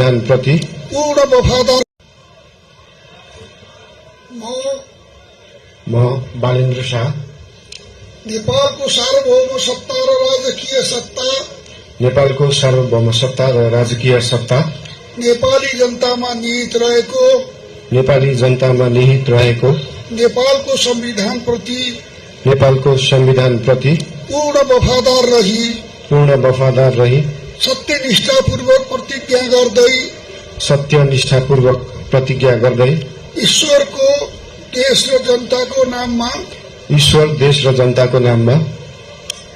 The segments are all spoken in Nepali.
संविधानप्रति पूर्ण वफादार म बालेन्द्र शाह नेपालको सार्वभौम सत्ता र राजकीय सत्ता नेपालको सार्वभौम सत्ता र राजकीय सत्ता नेपाली जनतामा निहित रहेको नेपाली जनतामा निहित रहेको नेपालको संविधानप्रति पूर्ण वफादार रही सत्यनिष्ठापूर्वक प्रतिज्ञा गर्दै ईश्वर देश र जनताको नाममा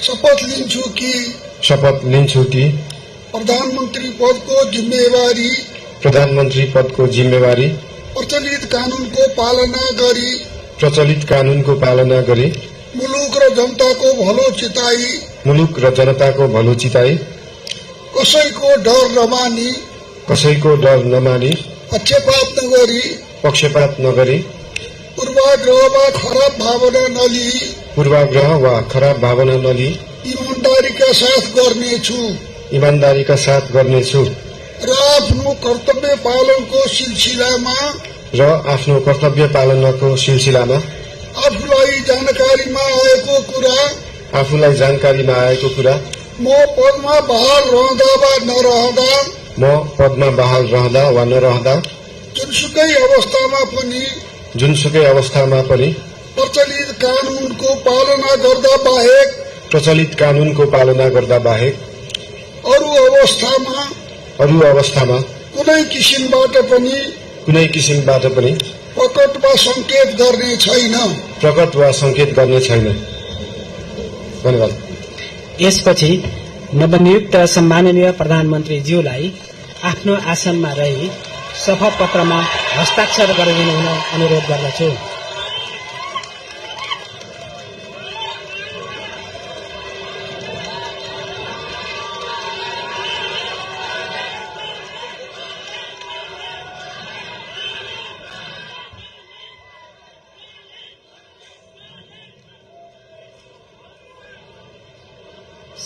शपथ लिन्छु कि प्रधानमन्त्री पदको जिम्मेवारी प्रचलित कानूनको पालना गरी मुलुक र जनताको भलो चिताई कसैको डर नमानी पक्षपात नगरी पूर्वाग्रह वा खराब भावना नलिई ईमानदारीका साथ गर्नेछु र आफ्नो कर्तव्य पालनको सिलसिलामा आफूलाई जानकारीमा आएको कुरा म पदमा बहाल रहँदा वा नरहँदा जुनसुकै अवस्थामा पनि प्रचलित कानूनको पालना गर्दा बाहेक अरू अवस्थामा कुनै किसिमबाट पनि प्रकट वा संकेत गर्ने छैन। धन्यवाद। यसपछि नवनियुक्त सम्माननीय प्रधानमन्त्रीज्यूलाई आफ्नो आसनमा रही शपथ पत्रमा हस्ताक्षर गरिदिनु हुन अनुरोध गर्दछु।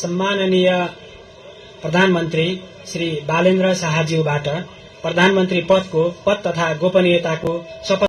सम्माननीय प्रधानमन्त्री श्री बालेन्द्र शाहज्यूबाट प्रधानमन्त्री पदको पद तथा गोपनीयताको शपथ